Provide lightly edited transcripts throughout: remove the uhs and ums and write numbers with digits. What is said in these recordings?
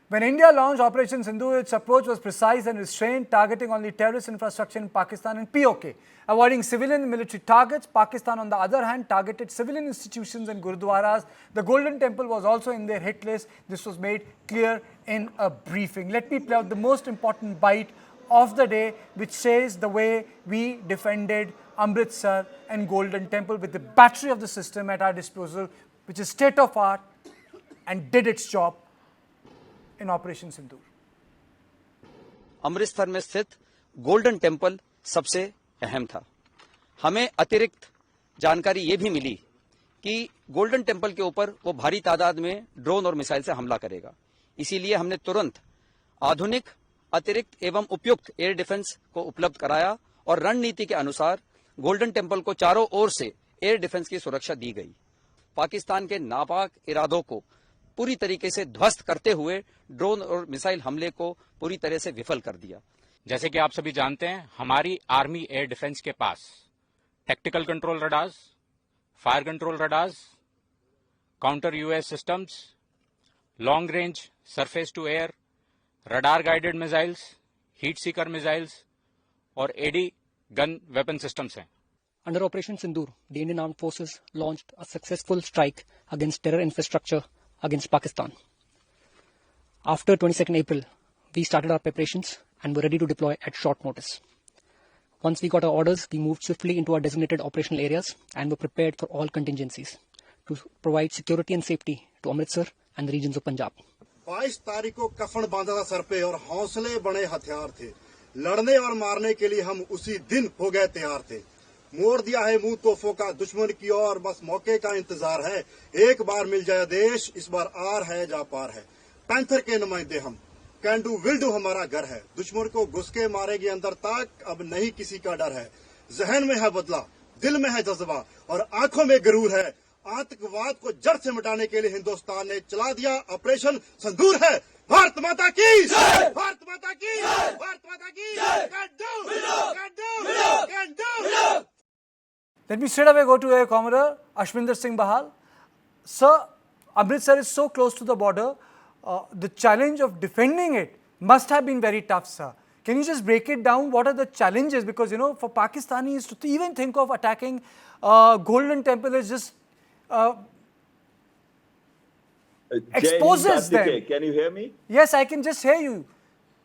When India launched Operation Sindoor, its approach was precise and restrained, targeting only terrorist infrastructure in Pakistan and POK. Avoiding civilian and military targets, Pakistan, on the other hand, targeted civilian institutions and gurudwaras. The Golden Temple was also in their hit list. This was made clear in a briefing. Let me play out the most important bite of the day, which says the way we defended Amritsar and Golden Temple with the battery of the system at our disposal, which is state of art and did its job in Operation Sindoor. Amritsar में स्थित golden temple सबसे अहम था। हमें अतिरिक्त जानकारी ये भी मिली कि गोल्डन टेम्पल के ऊपर वो भारी तादाद में ड्रोन और मिसाइल से हमला करेगा। इसीलिए हमने तुरंत आधुनिक, अतिरिक्त एवं उपयुक्त एयर डिफेंस को उपलब्ध कराया और रणनीति के अनुसार गोल्डन टेम्पल को चारों ओर से एयर डिफेंस की सुरक्षा दी गई। पाकिस्तान के नापाक इरादों को पूरी तरीके से ध्वस्त करते हुए ड्रोन और मिसाइल हमले को पूरी तरह से विफल कर दिया। जैसे कि आप सभी जानते हैं, हमारी आर्मी एयर डिफेंस के पास tactical control radars, fire control radars, counter UAS systems, long range surface to air, radar guided missiles, heat seeker missiles और एडी गन वेपन सिस्टम्स हैं। Under Operation Sindoor, the Indian Armed Forces launched a successful strike against terror infrastructure against Pakistan. After 22nd April, we started our preparations and were ready to deploy at short notice. Once we got our orders, we moved swiftly into our designated operational areas and were prepared for all contingencies to provide security and safety to Amritsar and the regions of Punjab. 22 तारीख को कफन बांधा था sir पे और हौसले बड़े हथियार थे। लड़ने और मारने के लिए हम उसी दिन हो गए तैयार थे। मोड़ दिया है मुंह तोहफों का दुश्मन की ओर, बस मौके का इंतजार है। एक बार मिल जाए देश, इस बार आर है जा पार है। पैंथर के नुमाइंदे हम, कैन डू विल डू हमारा घर है। दुश्मन को घुस के मारेगी अंदर तक, अब नहीं किसी का डर है। जहन में है बदला, दिल में है जज्बा और आंखों में गरूर है। आतंकवाद को जड़ से मिटाने के लिए हिंदुस्तान ने चला दिया ऑपरेशन संदूर है। भारत माता की, भारत माता की, भारत माता की। Can do, can do, can do. Let me straight away go to Air Commodore Ashwinder Singh Bahal. Sir, Amritsar is so close to the border. The challenge of defending it must have been very tough, sir. Can you just break it down? What are the challenges? Because, you know, for Pakistanis to even think of attacking Golden Temple is just exposes them. Can you hear me? Yes, I can just hear you.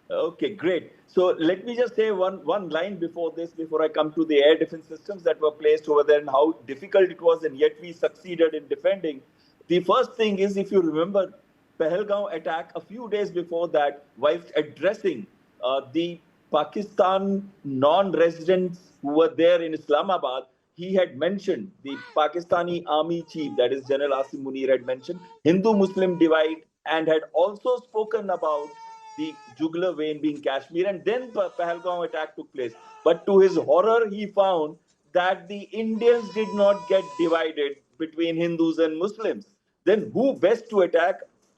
Okay, great. So let me just say one line before this, before I come to the air defense systems that were placed over there and how difficult it was, and yet we succeeded in defending. The first thing is, if you remember, Pahalgaon attack a few days before that, whilst addressing the Pakistan non-residents who were there in Islamabad, he had mentioned, the Pakistani army chief, that is General Asim Munir, had mentioned Hindu-Muslim divide and had also spoken about the jugular vein being Kashmir, and then Pahalgaon attack took place. But to his horror, he found that the Indians did not get divided between Hindus and Muslims. Then who best to attack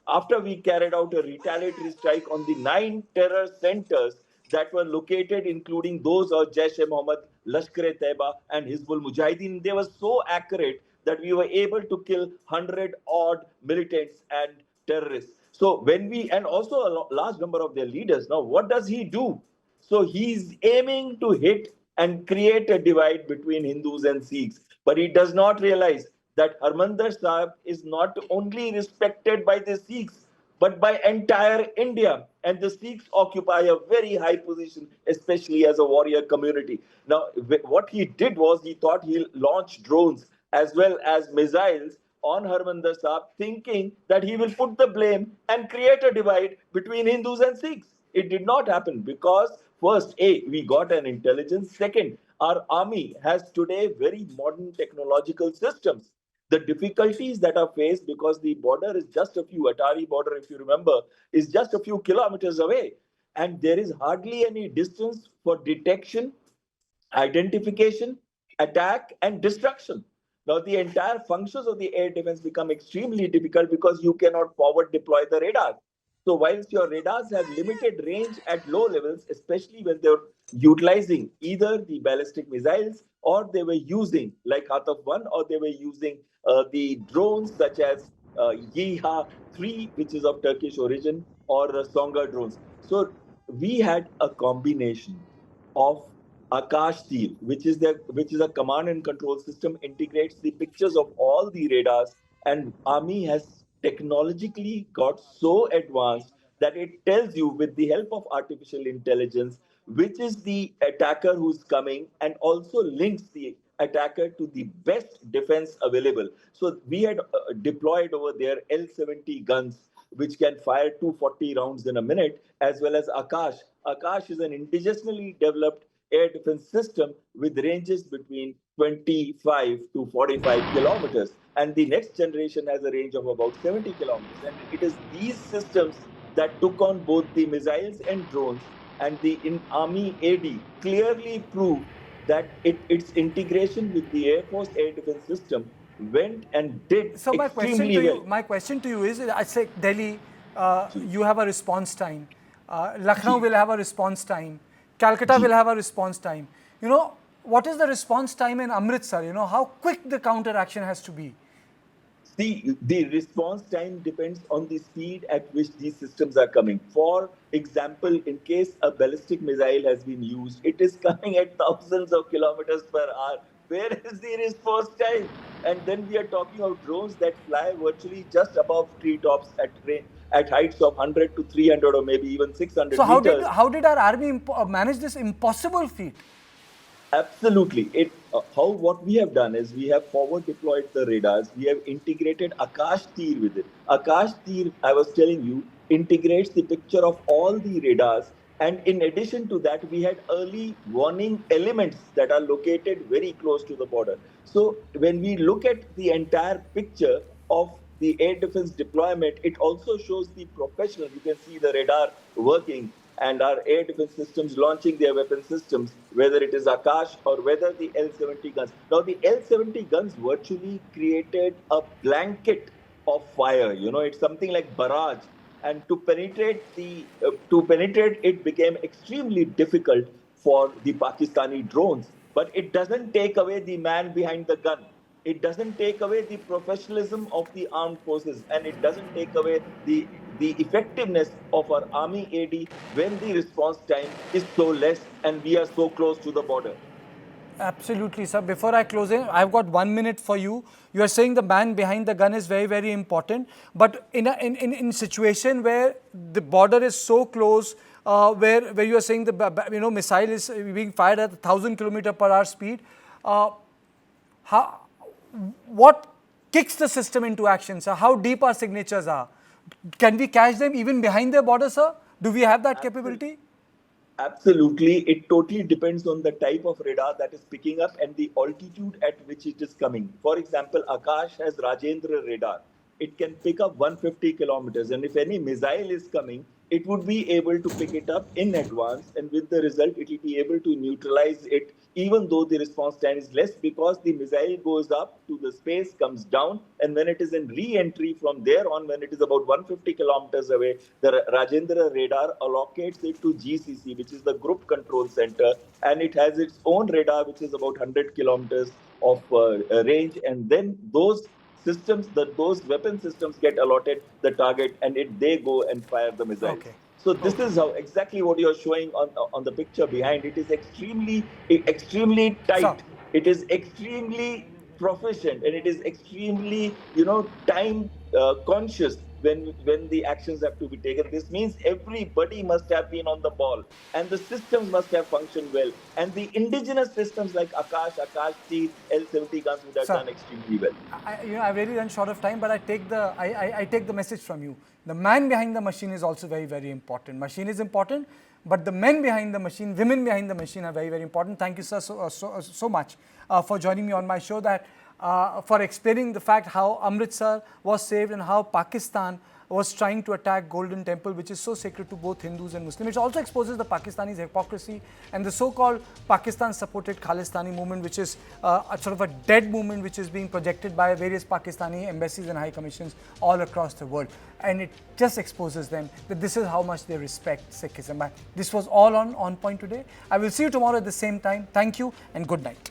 after we carried out a retaliatory strike on the 9 terror centers that were located, including those of Jaish-e-Mohammed, Lashkar-e-Taiba and Hizbul Mujahideen. They were so accurate that we were able to kill 100 odd militants and terrorists. So when we, and also a large number of their leaders. Now, what does he do? So he's aiming to hit and create a divide between Hindus and Sikhs. But he does not realize that Harmandir Sahib is not only respected by the Sikhs, but by entire India. And the Sikhs occupy a very high position, especially as a warrior community. Now, what he did was he thought he'll launch drones as well as missiles on Harmandir Sahib, thinking that he will put the blame and create a divide between Hindus and Sikhs. It did not happen because, first, we got an intelligence. Second, our army has today very modern technological systems. The difficulties that are faced because the border is just a few, Atari border, if you remember, is just a few kilometers away. And there is hardly any distance for detection, identification, attack, and destruction. Now, the entire functions of the air defense become extremely difficult because you cannot forward deploy the radar. So whilst your radars have limited range at low levels, especially when they're utilizing either the ballistic missiles or they were using, like Hataf 1, or they were using the drones such as Yeha-3, which is of Turkish origin, or Songa drones. So we had a combination of Akash Tir, which is a command and control system, integrates the pictures of all the radars, and Army has technologically got so advanced that it tells you with the help of artificial intelligence which is the attacker who's coming, and also links the attacker to the best defense available. So we had deployed over there L-70 guns which can fire 240 rounds in a minute, as well as Akash. Akash is an indigenously developed air defense system with ranges between 25 to 45 kilometers. And the next generation has a range of about 70 kilometers. And it is these systems that took on both the missiles and drones, and the Army AD clearly proved that its integration with the Air Force air defense system went and did So extremely well. my question to you is, I say Delhi, you have a response time. Lucknow will have a response time. Calcutta will have a response time. You know, what is the response time in Amritsar? You know, how quick the counter action has to be? The response time depends on the speed at which these systems are coming. For example, in case a ballistic missile has been used, it is coming at thousands of kilometers per hour. Where is the response time? And then we are talking of drones that fly virtually just above treetops at heights of 100 to 300 or maybe even 600 So meters. how did our army manage this impossible feat? Absolutely. What we have done is we have forward deployed the radars. We have integrated Akash Tir with it. Akash Tir, I was telling you, integrates the picture of all the radars. And in addition to that, we had early warning elements that are located very close to the border. So when we look at the entire picture of the air defense deployment, it also shows the professional. You can see the radar working and our air defense systems launching their weapon systems, whether it is Akash or whether the L-70 guns. Now, the L-70 guns virtually created a blanket of fire. You know, it's something like barrage, and to penetrate it became extremely difficult for the Pakistani drones. But it doesn't take away the man behind the gun. It doesn't take away the professionalism of the armed forces, and it doesn't take away the effectiveness of our Army AD when the response time is so less and we are so close to the border. Absolutely, sir. Before I close in, I've got 1 minute for you. You are saying the man behind the gun is very, very important. But in a situation where the border is so close, where you are saying the missile is being fired at 1,000 km/h speed, what kicks the system into action, sir? How deep our signatures are? Can we catch them even behind their border, sir? Do we have that capability? Absolutely. It totally depends on the type of radar that is picking up and the altitude at which it is coming. For example, Akash has Rajendra radar. It can pick up 150 kilometers. And if any missile is coming, it would be able to pick it up in advance. And with the result, it will be able to neutralize it, even though the response time is less, because the missile goes up to the space, comes down, and when it is in re-entry from there on, when it is about 150 kilometers away, the Rajendra radar allocates it to GCC, which is the Group Control Center, and it has its own radar, which is about 100 kilometers of range, and then those systems, those weapon systems get allotted the target, and they go and fire the missiles. Okay. So this is how exactly what you're showing on the picture behind. It is extremely tight. Sure. It is extremely proficient, and it is extremely time conscious when the actions have to be taken. This means everybody must have been on the ball, and the systems must have functioned well. And the indigenous systems like Akash T, L-70 guns would have done extremely well. I've really run short of time, but I take the message from you. The man behind the machine is also very, very important. Machine is important, but the men behind the machine, women behind the machine are very, very important. Thank you, sir, so much for joining me on my show, for explaining the fact how Amritsar was saved and how Pakistan was trying to attack Golden Temple, which is so sacred to both Hindus and Muslims. It also exposes the Pakistanis' hypocrisy and the so-called Pakistan-supported Khalistani movement, which is a sort of a dead movement which is being projected by various Pakistani embassies and high commissions all across the world. And it just exposes them that this is how much they respect Sikhism. This was all on Point today. I will see you tomorrow at the same time. Thank you and good night.